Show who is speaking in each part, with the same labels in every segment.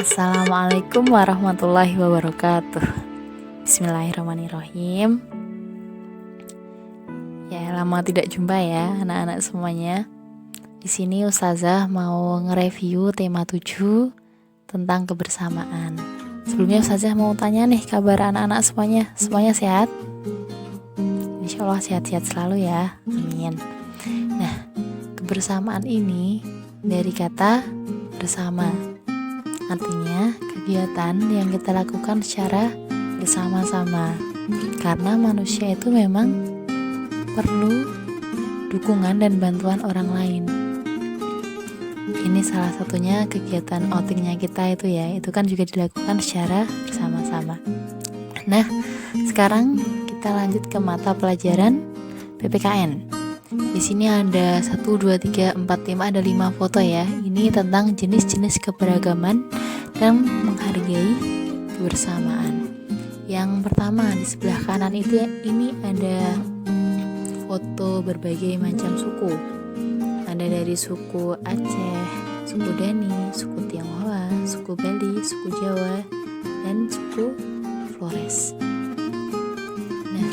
Speaker 1: Assalamualaikum warahmatullahi wabarakatuh. Bismillahirrahmanirrahim. Ya, lama tidak jumpa ya anak-anak semuanya. Di sini Ustazah mau nge-review tema 7 tentang kebersamaan. Sebelumnya Ustazah mau tanya nih kabar anak-anak semuanya. Semuanya sehat? Insya Allah sehat-sehat selalu ya. Amin. Nah, kebersamaan ini dari kata bersama. Artinya kegiatan yang kita lakukan secara bersama-sama. Karena manusia itu memang perlu dukungan dan bantuan orang lain. Ini salah satunya kegiatan outingnya kita itu ya. Itu kan juga dilakukan secara bersama-sama. Nah, sekarang kita lanjut ke mata pelajaran PPKN. Di sini ada 1, 2, 3, 4, 5, ada 5 foto ya. Ini tentang jenis-jenis keberagaman dan menghargai kebersamaan. Yang pertama di sebelah kanan itu ini ada foto berbagai macam suku. Ada dari suku Aceh, suku Dani, suku Tionghoa, suku Bali, suku Jawa, dan suku Flores. Nah,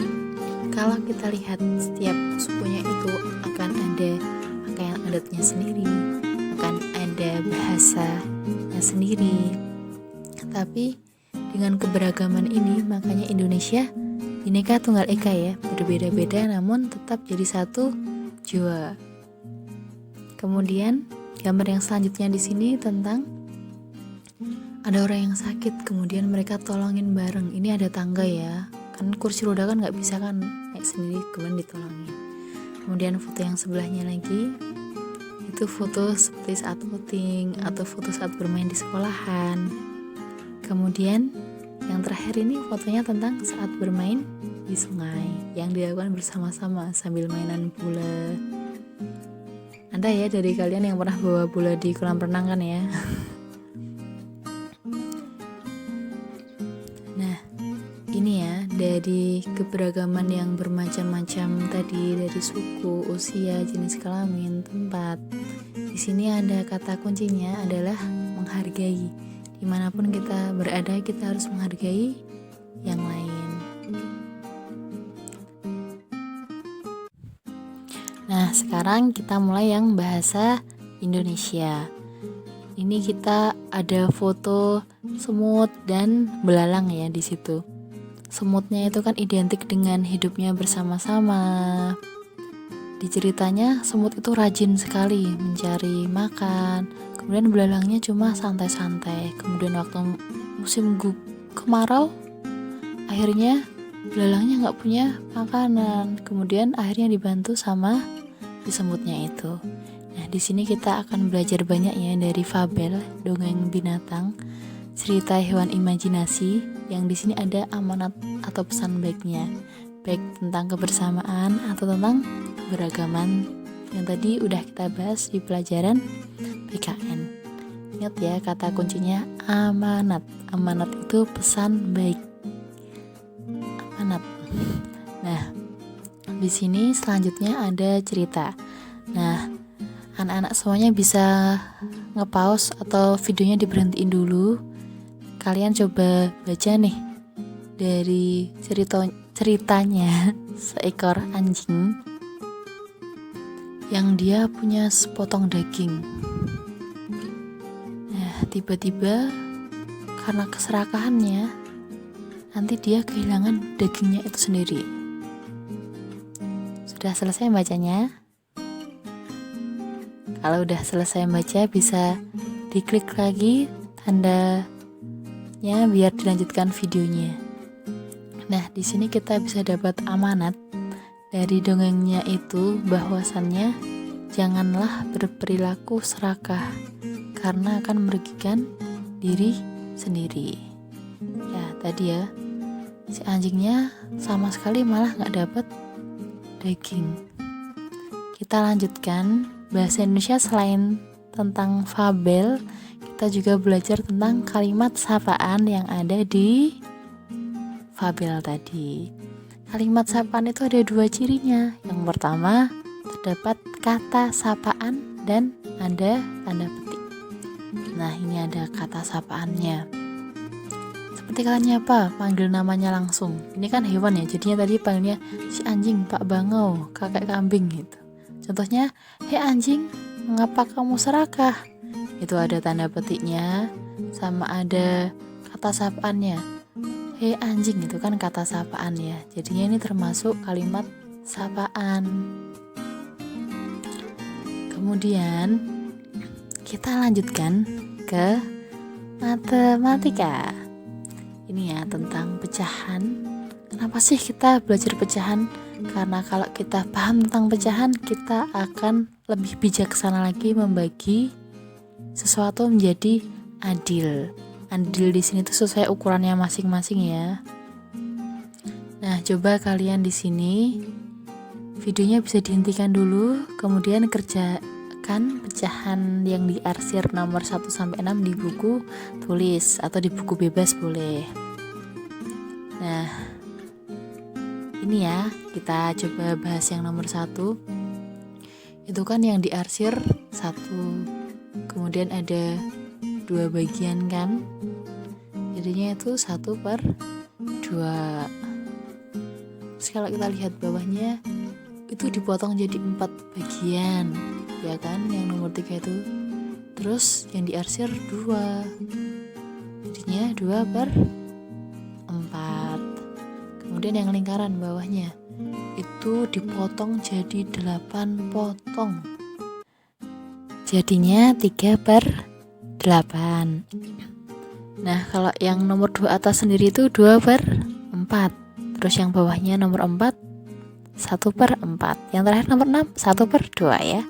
Speaker 1: kalau kita lihat setiap sukunya itu akan ada pakaian adatnya sendiri, akan ada bahasanya sendiri. Tapi dengan keberagaman ini makanya Indonesia Bhinneka Tunggal Ika ya, berbeda-beda namun tetap jadi satu jua. Kemudian gambar yang selanjutnya di sini tentang ada orang yang sakit, kemudian mereka tolongin bareng. Ini ada tangga ya, kan kursi roda kan nggak bisa kan naik sendiri, kemudian ditolongin. Kemudian foto yang sebelahnya lagi itu foto seperti saat outing atau foto saat bermain di sekolahan. Kemudian yang terakhir ini fotonya tentang saat bermain di sungai yang dilakukan bersama-sama sambil mainan bola. Ada ya dari kalian yang pernah bawa bola di kolam renang kan ya? Nah, ini ya dari keberagaman yang bermacam-macam tadi, dari suku, usia, jenis kelamin, tempat. Di sini ada kata kuncinya adalah menghargai. Dimanapun kita berada, kita harus menghargai yang lain. Nah, sekarang kita mulai yang bahasa Indonesia. Ini kita ada foto semut dan belalang ya di situ. Semutnya itu kan identik dengan hidupnya bersama-sama. Di ceritanya semut itu rajin sekali mencari makan. Kemudian belalangnya cuma santai-santai. Kemudian waktu musim kemarau, akhirnya belalangnya nggak punya makanan. Kemudian akhirnya dibantu sama si semutnya itu. Nah, di sini kita akan belajar banyak ya dari fabel, dongeng binatang, cerita hewan imajinasi. Yang di sini ada amanat atau pesan baiknya, baik tentang kebersamaan atau tentang keberagaman yang tadi udah kita bahas di pelajaran PKN. Ingat ya kata kuncinya amanat. Amanat itu pesan baik. Amanat. Nah, di sini selanjutnya ada cerita. Nah, anak-anak semuanya bisa nge-pause atau videonya diberhentiin dulu. Kalian coba baca nih dari ceritanya seekor anjing yang dia punya sepotong daging. Nah, tiba-tiba karena keserakahannya nanti dia kehilangan dagingnya itu sendiri. Sudah selesai bacanya? Kalau udah selesai baca bisa diklik lagi tandanya biar dilanjutkan videonya. Nah, di sini kita bisa dapat amanat dari dongengnya itu, bahwasannya janganlah berperilaku serakah karena akan merugikan diri sendiri. Ya, tadi ya si anjingnya sama sekali malah gak dapat daging. Kita lanjutkan bahasa Indonesia. Selain tentang fabel, kita juga belajar tentang kalimat sapaan yang ada di fabel tadi. Kalimat sapaan itu ada 2 cirinya. Yang pertama, terdapat kata sapaan dan ada tanda petik. Nah, ini ada kata sapaannya. Seperti kalian apa? Panggil namanya langsung. Ini kan hewan ya, jadinya tadi panggilnya si anjing, Pak Bangau, kakek kambing gitu. Contohnya, hei anjing, mengapa kamu serakah? Itu ada tanda petiknya, sama ada kata sapaannya. Hei anjing, itu kan kata sapaan ya. Jadinya ini termasuk kalimat sapaan. Kemudian kita lanjutkan ke matematika. Ini ya tentang pecahan. Kenapa sih kita belajar pecahan? Karena kalau kita paham tentang pecahan, kita akan lebih bijaksana lagi membagi sesuatu menjadi adil. Adil di sini tuh sesuai ukurannya masing-masing ya. Nah, coba kalian di sini videonya bisa dihentikan dulu, kemudian kerjakan pecahan yang diarsir nomor 1 sampai 6 di buku tulis atau di buku bebas boleh. Nah, ini ya, kita coba bahas yang nomor 1. Itu kan yang diarsir 1, kemudian ada 2 bagian kan, jadinya itu 1/2. Terus kalau kita lihat bawahnya itu dipotong jadi 4 bagian ya kan, yang nomor 3 itu. Terus yang diarsir 2, jadinya 2/4. Kemudian yang lingkaran bawahnya itu dipotong jadi 8 potong, jadinya 3/8. Nah, kalau yang nomor 2 atas sendiri itu 2/4. Terus yang bawahnya nomor 4 1/4. Yang terakhir nomor 6 1/2 ya.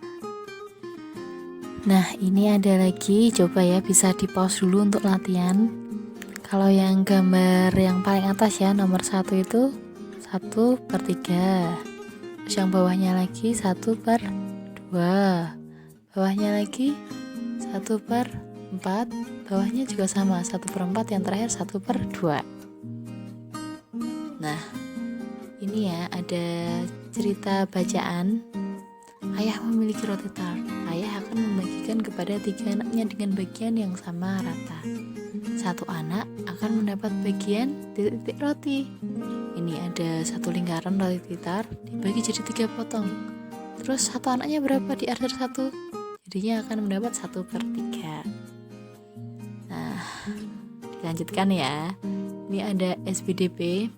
Speaker 1: Nah, ini ada lagi, coba ya bisa di pause dulu untuk latihan. Kalau yang gambar yang paling atas ya, nomor 1 itu 1/3. Terus yang bawahnya lagi 1/2. Bawahnya lagi 1/4. Bawahnya juga sama 1/4, yang terakhir 1/2. Nah, ini ya ada cerita bacaan. Ayah memiliki roti tart. Ayah akan membagikan kepada 3 anaknya dengan bagian yang sama rata. 1 anak akan mendapat bagian titik roti. Ini ada 1 lingkaran roti tart dibagi jadi 3 potong. Terus 1 anaknya berapa diarsir 1? Jadinya akan mendapat 1/3. Nah, dilanjutkan ya. Ini ada SBDP,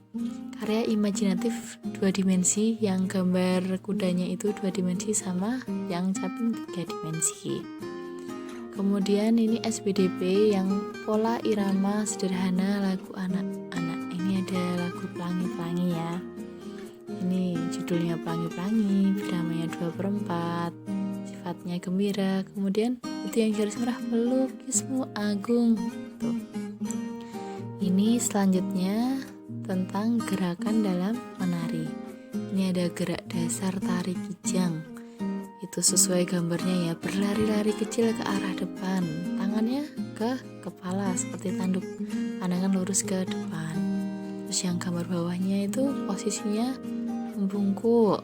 Speaker 1: karya imajinatif 2 dimensi, yang gambar kudanya itu 2 dimensi sama yang caping 3 dimensi. Kemudian ini SBDP yang pola irama sederhana lagu anak-anak. Ini ada lagu Pelangi-Pelangi ya. Ini judulnya Pelangi-Pelangi, biramanya 2/4, sifatnya gembira. Kemudian itu yang garis merah, pelukismu agung. Tuh. Ini selanjutnya tentang gerakan dalam menari. Ini ada gerak dasar tari kijang. Itu sesuai gambarnya ya, berlari-lari kecil ke arah depan, tangannya ke kepala seperti tanduk, pandangan lurus ke depan. Terus yang gambar bawahnya itu posisinya membungkuk,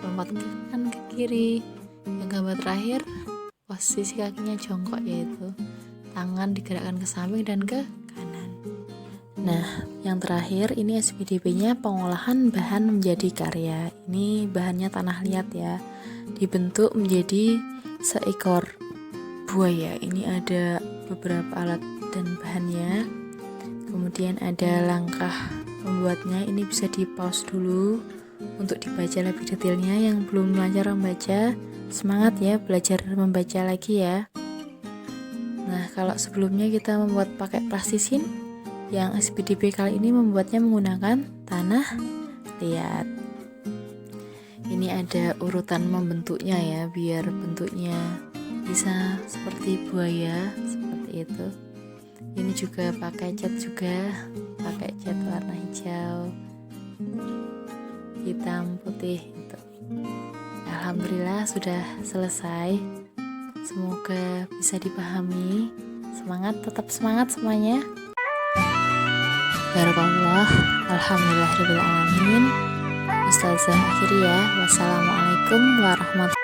Speaker 1: lompat ke kanan ke kiri. Yang gambar terakhir posisi kakinya jongkok, yaitu tangan digerakkan ke samping dan ke kanan. Nah, yang terakhir ini SPDP-nya pengolahan bahan menjadi karya. Ini bahannya tanah liat ya, dibentuk menjadi seekor buaya. Ini ada beberapa alat dan bahannya. Kemudian ada langkah membuatnya. Ini bisa di pause dulu untuk dibaca lebih detailnya. Yang belum lancar membaca, semangat ya, belajar membaca lagi ya. Nah, kalau sebelumnya kita membuat pakai plastisin, yang SPDP kali ini membuatnya menggunakan tanah liat. Ini ada urutan membentuknya ya, biar bentuknya bisa seperti buaya, seperti itu. Ini juga pakai cat pakai cat warna hijau, hitam, putih itu. Alhamdulillah sudah selesai. Semoga bisa dipahami. Semangat, tetap semangat semuanya. Barakallah. Alhamdulillahirrahmanirrahim. Ustazah akhiri ya. Wassalamualaikum warahmatullahi